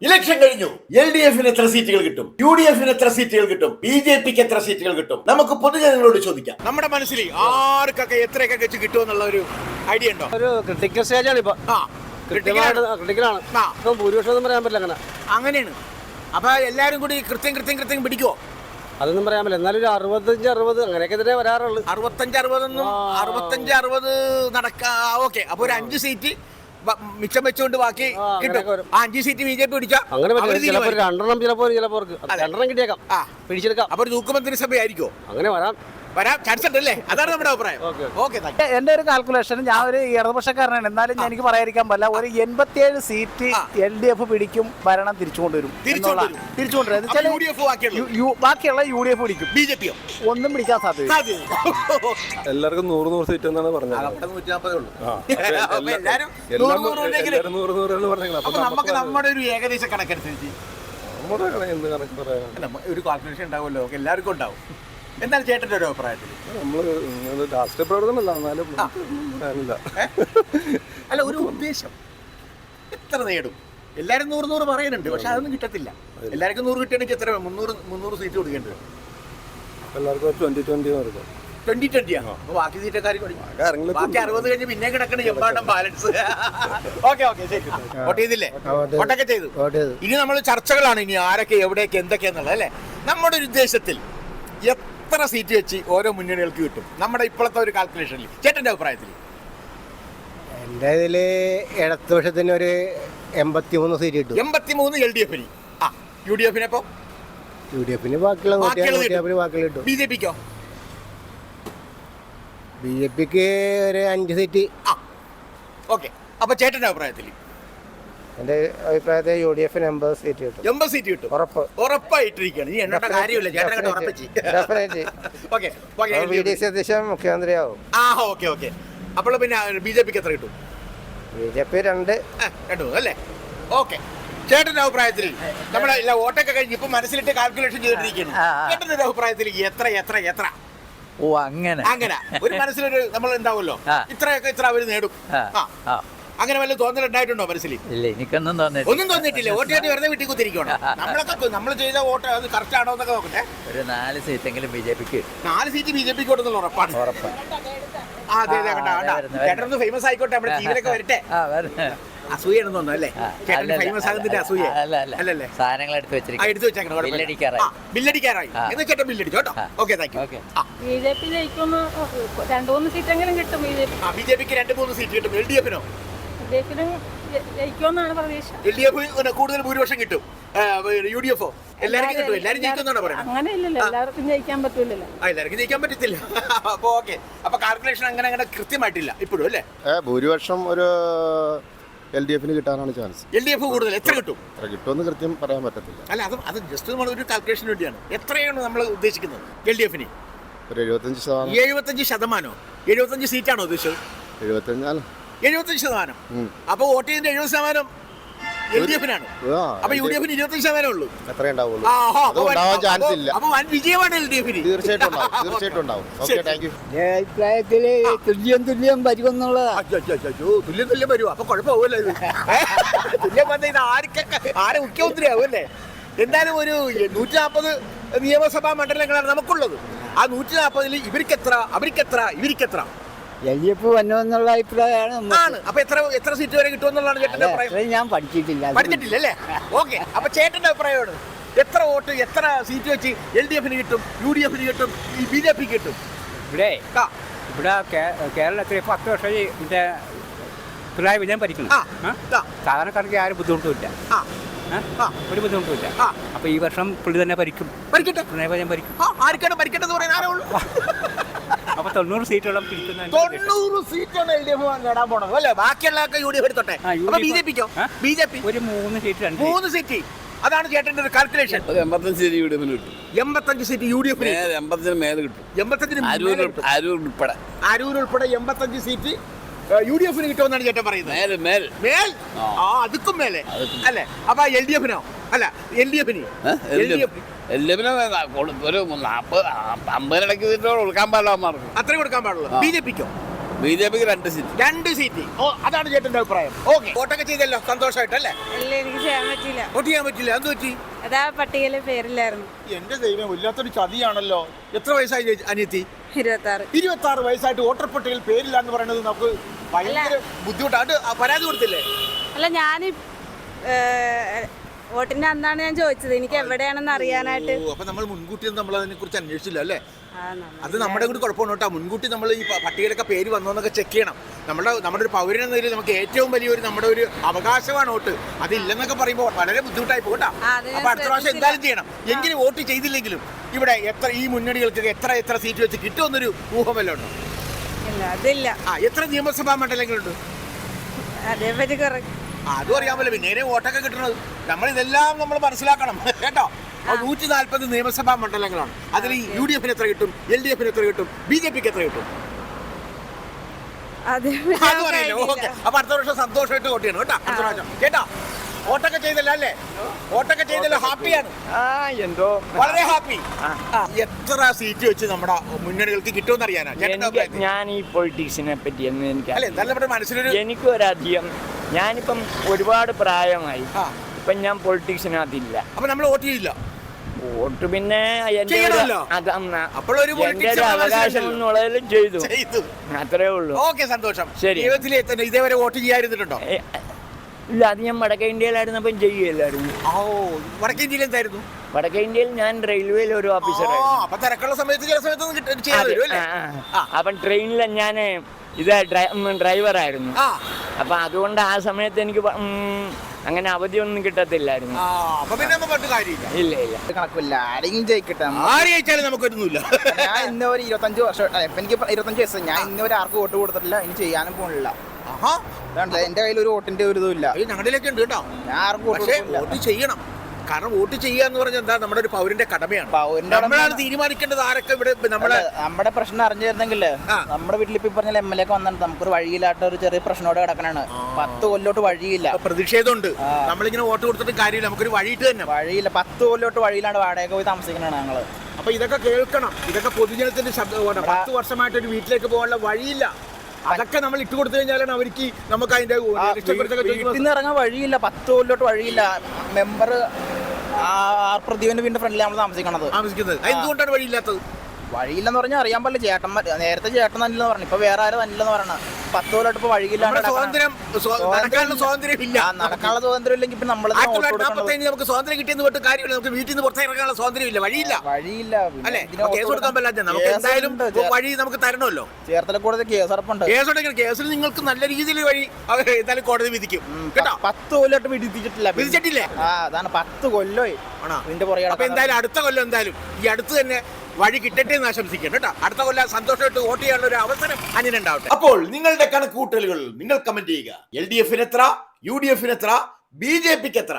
Election കഴിഞ്ഞു. LDF-ന് എത്ര സീറ്റുകൾ കിട്ടും, UDF-ന് എത്ര സീറ്റുകൾ കിട്ടും, BJP-ക്ക് എത്ര സീറ്റുകൾ കിട്ടും? നമുക്ക് പൊതുജനങ്ങളോട് ചോദിക്കാം. നമ്മുടെ മനസ്സിൽ ആർക്കൊക്കെ എത്രയൊക്കെ വെച്ച് കിട്ടുമെന്നുള്ള ഒരു ഐഡിയ ഉണ്ടോ? ഒരു ക്രിട്ടിക്കൽ സ്റ്റേജാണ് ഇപ്പൊ. ക്രിട്ടിക്കലാണ്. ഭൂരിപക്ഷം പറയാൻ പറ്റില്ല. അങ്ങനെയാണ്. അപ്പൊ എല്ലാരും കൂടി കൃത്യം പിടിക്കുവോ? അതൊന്നും പറയാൻ പറ്റില്ല. എന്നാലും ഒരു 65-60 അങ്ങനെയൊക്കെ തന്നെ വരാറുള്ളൂ. 65-60 നടക്കാ. ഓക്കെ, അപ്പൊ ഒരു 5 സീറ്റ് മിച്ചം വെച്ചുകൊണ്ട് ബാക്കി കിട്ടും. 5 സീറ്റ് BJP പിടിച്ചാൽ അങ്ങനെ ചിലപ്പോൾ 2 ചിലപ്പോൾ 2 കിട്ടിയേക്കാം, പിടിച്ചെടുക്കാം. അപ്പൊ ഒരു തൂക്കുമന്ത്രി സഭയായിരിക്കോ? അങ്ങനെ വരാൻ ചാൻസ് ഉണ്ടല്ലേ? അതാണ് നമ്മുടെ അഭിപ്രായം. എന്റെ ഒരു കാൽക്കുലേഷൻ, ഞാൻ ഒരു ഇടതുപക്ഷക്കാരനാണ്, എന്നാലും എനിക്ക് പറയാതിരിക്കാൻ പറ്റില്ല. ഒരു 87 സീറ്റ് LDF പിടിക്കും, ഭരണം തിരിച്ചുകൊണ്ടുവരും. ബാക്കിയുള്ള UDF പിടിക്കും. BJP ഒന്നും പിടിക്കാൻ സാധ്യത. എല്ലാവർക്കും 100 സീറ്റ് എന്നാണ് പറഞ്ഞത്. നമുക്ക് നമ്മുടെ ഒരു ഏകദേശ കണക്കനുസരിച്ച് ഒരു കാൽക്കുലേഷൻ ഉണ്ടാവുമല്ലോ, എല്ലാവർക്കും ഉണ്ടാവും. എന്താണ് ചേട്ടന്റെ ഒരു അഭിപ്രായത്തിൽ? നമ്മള് രാഷ്ട്രീയ പ്രവർത്തനമല്ല, എന്നാലും അല്ല, ഒരു ഉദ്ദേശം എത്ര നേടും? എല്ലാരും 100 പറയുന്നുണ്ട്, പക്ഷെ അതൊന്നും കിട്ടത്തില്ല. എല്ലാവർക്കും 100 കിട്ടണമെങ്കിൽ എത്ര 300 സീറ്റ് കൊടുക്കേണ്ടി വരും. എല്ലാവർക്കും 2020 ബാക്കി സീറ്റക്കാർ ബാക്കി 60 കഴിഞ്ഞ് പിന്നെ കിടക്കണ എമ്പാടും ബാലൻസ്. ഓക്കെ, ശരി. വോട്ട് ചെയ്തില്ലേ? വോട്ടൊക്കെ ചെയ്തു. ഇനി നമ്മൾ ചർച്ചകളാണ്, ഇനി ആരൊക്കെ എവിടെയൊക്കെ എന്തൊക്കെയാന്നുള്ളത് അല്ലേ. നമ്മുടെ ഒരു ഉദ്ദേശത്തിൽ എത്ര സീറ്റ് വെച്ച് ഓരോ മുന്നണികൾക്ക് കിട്ടും നമ്മുടെ ഇപ്പോഴത്തെ ഒരു കാൽക്കുലേഷനിൽ? ചേട്ടന്റെ അഭിപ്രായത്തിൽ? എൻ്റെ ഇതില് ഇടതുപക്ഷത്തിന് ഒരു 83 സീറ്റ് കിട്ടും. 83 LDF-ന്. UDF-ന് അപ്പൊ UDF-ന് ബാക്കിയുള്ള കിട്ടും. BJP-ക്കോ? BJP-ക്ക് ഒരു 5 സീറ്റ്. ഓക്കെ, അപ്പൊ ചേട്ടന്റെ അഭിപ്രായത്തിൽ? എൻ്റെ അഭിപ്രായത്തിൽ UDF-ന് 80 സീറ്റ് കിട്ടും. 80 സീറ്റ് കിട്ടും. ഉറപ്പായിട്ടിരിക്കുകയാണ്. ഈ എണ്ണേണ്ട കാര്യമില്ല, ചേട്ടൻ ഉറപ്പിച്ച്. മുഖ്യമന്ത്രിയാവും. ഓക്കെ. അപ്പോൾ പിന്നെ BJP-ക്ക് എത്ര കിട്ടും? BJP 2 അല്ലേ? ഓക്കെ. ചേട്ടന്റെ അഭിപ്രായത്തിൽ നമ്മുടെ വോട്ടൊക്കെ കഴിഞ്ഞ് ഇപ്പൊ മനസ്സിലിട്ട് കാൽക്കുലേഷൻ ചെയ്തിട്ടിരിക്കുകയാണ്. ചേട്ടന്റെ ഒരു അഭിപ്രായത്തിൽ എത്ര? ഓ, അങ്ങനെ ഒരു മനസ്സിലൊരു നമ്മൾ ഉണ്ടാവുമല്ലോ, ഇത്ര അവര് നേടും. അങ്ങനെ വല്ല തോന്നലുണ്ടായിട്ടുണ്ടോ മനസ്സിൽ? ഇല്ല, എനിക്കൊന്നും തോന്നിയിട്ടില്ല. വോട്ട് ചെയ്ത് വെറുതെ വീട്ടിൽ കുത്തിരിക്കണം. നമ്മൾ ചെയ്ത വോട്ട് അത് കറക്റ്റ് ആണോ എന്നൊക്കെ നോക്കട്ടെ. ഒരു 4 സീറ്റെങ്കിലും BJP-ക്ക്. 4 സീറ്റ് BJP-ക്ക് കൊടുത്തുള്ള ഉറപ്പാണ്. ചേട്ടനൊന്ന് ഫേമസ് ആയിക്കോട്ടെ, നമ്മുടെ ടീമിലൊക്കെ വരട്ടെ. അസൂയാണെന്ന് തോന്നുന്നു അല്ലേ? ചേട്ടൻ ഫേമസ് ആകുന്നതിന്റെ അസൂയ അല്ലല്ലേ? സാധനങ്ങൾ എടുത്ത് വെച്ചേക്കണം. ബില്ലടിക്കാറായി എന്ന് ചേട്ടൻ ബില്ലടിച്ചു കേട്ടോ. Okay, thank you. BJP ജയിക്കുന്നു, 2-3 സീറ്റെങ്കിലും കിട്ടും. BJP-ക്ക് 2-3 സീറ്റ് കിട്ടും. LDF-നോ? ജയിക്കുമെന്നാണ് പ്രതീക്ഷ. LDF കൂടുതൽ ഭൂരിപക്ഷം കിട്ടും. UDF-ഓ? എല്ലാവർക്കും കിട്ടും. എല്ലാവരും ജയിക്കുമെന്നാണ് പറയുന്നത്. അങ്ങനെ ഇല്ലല്ലോ, എല്ലാവർക്കും ജയിക്കാൻ പറ്റൂലല്ലോ. എല്ലാവർക്കും ജയിക്കാൻ പറ്റത്തില്ല. അപ്പൊ ഓക്കെ, അപ്പൊ കാൽക്കുലേഷൻ അങ്ങനെ കൃത്യമായിട്ടില്ല ഇപ്പോഴും അല്ലേ? ഭൂരിപക്ഷം ഒരു LDF-ന് കിട്ടാനാണ് ചാൻസ്. LDF കൂടുതൽ എത്ര കിട്ടും? കിട്ടുമെന്ന് കൃത്യം പറയാൻ പറ്റത്തില്ല. അല്ല, അത് ജസ്റ്റ് നമ്മൾ ഒരു കാൽക്കുലേഷന് വേണ്ടിയാണ്. എത്രയാണ് നമ്മൾ ഉദ്ദേശിക്കുന്നത് LDF-ന്? ഒരു 75%. 75%? 75 സീറ്റാണോ ഉദ്ദേശിച്ചത്? 75%. അപ്പൊ വോട്ട് ചെയ്തതിന്റെ 70% LDF-നാണ്. അപ്പൊ UDF-ന് 25% ഉള്ളൂ. അത്രേ ഉണ്ടാവുള്ളൂ. ചാൻസ് ഇല്ല. അപ്പൊ വൻ വിജയമാണ് LDF-ന്. തീർച്ചയായിട്ടും ഉണ്ടാവും. Okay, thank you. അഭിപ്രായത്തില് തുല്യം വരുമെന്നുള്ളതാ. തുല്യം വരുമോ? അപ്പൊ കുഴപ്പമാവുമല്ലോ ഇത്. തുല്യം വന്ന ഇത് ആരെ മുഖ്യമന്ത്രിയാവുമല്ലേ? എന്തായാലും ഒരു 140 നിയമസഭാ മണ്ഡലങ്ങളാണ് നമുക്കുള്ളത്. ആ 140-ൽ ഇവർക്കെത്ര LDF വന്നുവെന്നുള്ള അഭിപ്രായമാണ്. അപ്പൊ എത്ര സീറ്റ് വരെ കിട്ടുമെന്നുള്ളതാണ് ചേട്ടന്റെ അഭിപ്രായം? ഞാൻ പഠിച്ചിട്ടില്ലല്ലേ? ഓക്കെ, അപ്പൊ ചേട്ടന്റെ അഭിപ്രായമാണ് എത്ര വോട്ട് എത്ര സീറ്റ് വെച്ച് LDF-ന് കിട്ടും, UDF-ന് കിട്ടും, BJP-ക്ക് കിട്ടും? ഇവിടെ കേരളത്തിൽ 10 വർഷം മറ്റേ പിണറായി വിജയൻ ഭരിക്കണം. സാധാരണക്കാർക്ക് ആരും ബുദ്ധിമുട്ടുമില്ല, ഒരു ബുദ്ധിമുട്ടുമില്ല. അപ്പൊ ഈ വർഷം പുള്ളി തന്നെ ഭരിക്കട്ടെ. പിണറായി വിജയൻ ഭരിക്കും. ഭരിക്കട്ടെ പറയാൻ ആരേ ഉള്ളൂ. അപ്പൊ 90 സീറ്റോളം പിടിക്കുന്ന 90 സീറ്റാണ് LDF നേടാൻ പോണത് അല്ലേ? ബാക്കിയുള്ള UDF എടുത്തോട്ടെ. BJP-ക്കോ? BJP ഒരു 3 സീറ്റ് 3 സീറ്റ്. അതാണ് ചേട്ടന്റെ ഒരു കാൽക്കുലേഷൻ. 85 സീറ്റ് UDF-ന് കിട്ടും. 85 സീറ്റ് UDF-ന് 85-ന് മേലെ കിട്ടും. 85-ന് അരൂർ ഉൾപ്പെടെ 85 സീറ്റ് UDF-ന് കിട്ടുമെന്നാണ് ചേട്ടൻ പറയുന്നത്. മേൽ അതുക്കും മേലെ അല്ലേ? അപ്പൊ LDF-നോ? അല്ല, LDF-ന് ഒരു 40-50 ഇടയ്ക്ക് കൊടുക്കാൻ പാടില്ല. അത്രേ കൊടുക്കാൻ പാടുള്ളൂ. BJP-ക്കോ? BJP-ക്ക് 2 സീറ്റ്. 2 സീറ്റ്. ഓ, അതാണ് ചേട്ടന്റെ അഭിപ്രായം. ഓക്കെ, വോട്ടൊക്കെ ചെയ്തല്ലോ, സന്തോഷമായിട്ടല്ലേ? അല്ല, എനിക്ക് ചെയ്യാൻ പറ്റില്ല. വോട്ട് ചെയ്യാൻ പറ്റില്ല, എന്ത് പറ്റി? അതാ പട്ടികയിലെ പേരില്ലായിരുന്നു. എന്റെ ദൈവം, വല്ലാത്തൊരു ചതിയാണല്ലോ. എത്ര വയസ്സായി അനിയത്തി? 26. 26 വയസ്സായിട്ട് വോട്ടർ പട്ടികയിൽ പേരില്ല എന്ന് പറയുന്നത് നമുക്ക് ഭയങ്കര ബുദ്ധിമുട്ടാണ്. പരാതി കൊടുത്തില്ലേ? അല്ല, ഞാൻ വോട്ടിന്റെ അന്നാണ് ഞാൻ ചോദിച്ചത്, എനിക്ക് എവിടെയാണെന്ന് അറിയാനായിട്ട്. അപ്പൊ നമ്മൾ മുൻകൂട്ടി നമ്മൾ അതിനെ കുറിച്ച് അന്വേഷിച്ചില്ല അല്ലേ? ആ, അത് നമ്മുടെ കൂടി കുഴപ്പമാണ് കേട്ടോ. മുൻകൂട്ടി നമ്മൾ ഈ പട്ടികയിലൊക്കെ പേര് വന്നോന്നൊക്കെ ചെക്ക് ചെയ്യണം. നമ്മുടെ ഒരു പൗരൻ എന്ന നിലയിൽ നമുക്ക് ഏറ്റവും വലിയൊരു നമ്മുടെ ഒരു അവകാശമാണ് വോട്ട്. അതില്ലെന്നൊക്കെ പറയുമ്പോൾ വളരെ ബുദ്ധിമുട്ടായി പോകട്ടാ. അപ്പൊ അടുത്ത പ്രാവശ്യം എന്തായാലും ചെയ്യണം. എങ്കിലും വോട്ട് ചെയ്തില്ലെങ്കിലും ഇവിടെ ഈ മുന്നണികൾക്ക് എത്ര സീറ്റ് വെച്ച് കിട്ടുമെന്നൊരു ഊഹമല്ലോ ഉണ്ടോ? ഇല്ല, അതില്ല. എത്ര നിയമസഭാ മണ്ഡലങ്ങളുണ്ട്? അതേപറ്റി അതും അറിയാമല്ലോ. പിന്നെ വോട്ടൊക്കെ കിട്ടുന്നത് ഇതെല്ലാം നമ്മൾ മനസ്സിലാക്കണം കേട്ടോ. 140 നിയമസഭാ മണ്ഡലങ്ങളാണ്. അതിൽ UDF എത്ര കിട്ടും, LDF എത്ര കിട്ടും, BJP-ക്ക് എത്ര കിട്ടും? അതും അറിയില്ല. ഓക്കെ, അപ്പൊ അടുത്ത വർഷം സന്തോഷമായിട്ട് വോട്ട് ചെയ്യണം കേട്ടോ. അടുത്ത പ്രാവശ്യം കേട്ടോ. വോട്ടൊക്കെ ചെയ്തല്ലോ അല്ലേ? വോട്ടൊക്കെ ചെയ്തല്ലോ, ഹാപ്പിയാണ്? എന്തോ വളരെ ഹാപ്പി. എത്ര സീറ്റ് വെച്ച് നമ്മുടെ മുന്നണികൾക്ക് കിട്ടുമെന്ന് അറിയാനാ ഞാൻ ഈ പൊളിറ്റിക്സിനെ പറ്റി ഒന്നും എനിക്ക് അല്ലെ? എന്തായാലും നമ്മുടെ മനസ്സിലൊരു എനിക്കൊരധികം ഞാനിപ്പം ഒരുപാട് പ്രായമായി. ഇപ്പം ഞാൻ പൊളിറ്റിക്സിനകത്തില്ല. അപ്പൊ നമ്മൾ വോട്ട് ചെയ്യില്ല. വോട്ട് പിന്നെ ചെയ്യണമല്ലോ. അപ്പോഴൊരു എന്റെ ഒരു അവകാശം എന്നുള്ളതിലും ചെയ്തു, അത്രേ ഉള്ളൂ. ഓക്കെ, സന്തോഷം. ശരി. ജീവിതത്തിൽ ഇതേവരെ വോട്ട് ചെയ്യാതിരുന്നിട്ടുണ്ടോ? ഇല്ല, അത് ഞാൻ വടക്കേ ഇന്ത്യയിലായിരുന്നപ്പം ചെയ്യുകയല്ലായിരുന്നു. വടക്കേ ഇന്ത്യയിൽ എന്തായിരുന്നു? വടക്കേ ഇന്ത്യയിൽ ഞാൻ റെയിൽവേയിൽ ഒരു ഓഫീസറായിരുന്നു. അപ്പൊ തിരക്കുള്ള സമയത്ത് ചില സമയത്ത് ചെയ്യാൻ വരും അല്ലേ? അപ്പം ട്രെയിനിൽ ഞാൻ ഡ്രൈവറായിരുന്നു. അപ്പൊ അതുകൊണ്ട് ആ സമയത്ത് എനിക്ക് അങ്ങനെ അവധിയൊന്നും കിട്ടത്തില്ലായിരുന്നു. അപ്പൊ പിന്നെ നമുക്ക് കാര്യമില്ല. ഇല്ല ഇല്ല, കണക്കില്ല. ആരെങ്കിലും ജയിക്കട്ടെ. ആര് ജയിച്ചാലും നമുക്കൊന്നുമില്ല. ഞാൻ ഇന്ന് ഒരു 25 വർഷം, എനിക്ക് 25 വയസ്സ്. ഞാൻ ഇന്നുവരെ ആർക്കും വോട്ട് കൊടുത്തിട്ടില്ല, ഇനി ചെയ്യാനും പോണില്ല. എന്റെ കയ്യിൽ ഒരു വോട്ടിന്റെ ഒരു ഇതും ഇല്ല. ഞങ്ങളിലേക്ക് ഉണ്ട് കേട്ടോ. ഞാൻ ആർക്കും വോട്ട് ചെയ്യണം. കാരണം വോട്ട് ചെയ്യുക എന്ന് പറഞ്ഞാൽ എന്താ, നമ്മുടെ ഒരു പൗരന്റെ കടമയാണ്. നമ്മളാണ് തീരുമാനിക്കേണ്ടത് ആരൊക്കെ ഇവിടെ. നമ്മുടെ പ്രശ്നം അറിഞ്ഞിരുന്നെങ്കിൽ നമ്മുടെ വീട്ടിൽ ഇപ്പൊ പറഞ്ഞ MLA ഒക്കെ വന്നിട്ട് നമുക്കൊരു വഴിയില്ലാത്ത ഒരു ചെറിയ പ്രശ്നത്തോടെ കിടക്കണാണ്. 10 കൊല്ലോട്ട് വഴിയില്ല. പ്രതിഷേധമുണ്ട്. നമ്മളിങ്ങനെ വോട്ട് കൊടുത്തിട്ട് കാര്യമില്ല, നമുക്കൊരു വഴിയിട്ട് തന്നെ വഴിയില്ല. 10 കൊല്ലോട്ട് വഴിയിലാണ് വാടക പോയി താമസിക്കണതാണ് ഞങ്ങള്. അപ്പൊ ഇതൊക്കെ കേൾക്കണം. ഇതൊക്കെ പൊതുജനത്തിന്റെ ശബ്ദമാണ്. 10 വർഷമായിട്ട് ഒരു വീട്ടിലേക്ക് പോകാനുള്ള വഴിയില്ല. അതൊക്കെ നമ്മൾ ഇട്ട് കൊടുത്തു കഴിഞ്ഞാലാണ് അവർക്ക് നമുക്ക് അതിന്റെ വീട്ടിൽ നിന്ന് ഇറങ്ങാൻ വഴിയില്ല. 10 കൊല്ലോട്ട് വഴിയില്ല. മെമ്പർ പ്രദീപിന്റെ വീടിന്റെ ഫ്രണ്ടിൽ നമ്മൾ താമസിക്കുന്നത്. എന്തുകൊണ്ടാണ് വഴിയില്ലാത്തത്? വഴിയില്ലെന്ന് പറഞ്ഞാൽ അറിയാൻ പാടില്ല. ചേട്ടന്മാർ നേരത്തെ ചേട്ടൻ നല്ലെന്ന് പറഞ്ഞു, ഇപ്പൊ വേറെ ആരും നല്ലെന്ന് പറഞ്ഞ. 10 കൊല്ലോട്ട് ഇപ്പൊ വഴിയില്ലാണ്ട് നടക്കാനുള്ള സ്വാതന്ത്ര്യം ഇല്ല. നടക്കാനുള്ള സ്വാതന്ത്ര്യം ഇല്ലെങ്കിൽ ഇപ്പൊ നമ്മൾ നമുക്ക് സ്വാതന്ത്ര്യം കിട്ടിയെന്ന് പറഞ്ഞിട്ട് കാര്യമില്ല. നമുക്ക് വീട്ടിൽ നിന്ന് പുറത്തിറങ്ങാനുള്ള സ്വാതന്ത്ര്യം ഇല്ല, വഴിയില്ല. അല്ലേ? കേസ് കൊടുക്കാൻ പറ്റില്ല. നമുക്ക് എന്തായാലും വഴി നമുക്ക് തരണമല്ലോ. ചേർത്തല കോടതി കേസുറപ്പുണ്ട്. കേസിൽ നിങ്ങൾക്ക് നല്ല രീതിയിൽ വഴി എന്തായാലും കോടതി വിധിക്കും കേട്ടോ. 10 കൊല്ലോട്ട് വിധിച്ചിട്ടില്ലേ? അതാണ് 10 കൊല്ലമായി ഇതിന്റെ പുറകെ. അപ്പൊ എന്തായാലും അടുത്ത കൊല്ലം എന്തായാലും ഈ അടുത്ത് തന്നെ വഴി കിട്ടട്ടെ എന്ന് ആശംസിക്കണം കേട്ടോ. അടുത്ത കൊല്ലം സന്തോഷമായിട്ട് വോട്ട് ചെയ്യാനുള്ള ഒരു അവസരം അനിനുണ്ടാവട്ടെ. അപ്പോൾ നിങ്ങളുടെ കണക്കുകൂട്ടലുകൾ നിങ്ങൾ കമന്റ് ചെയ്യുക. LDF-ന് എത്ര, UDF-ന് എത്ര, BJP-ക്ക് എത്ര?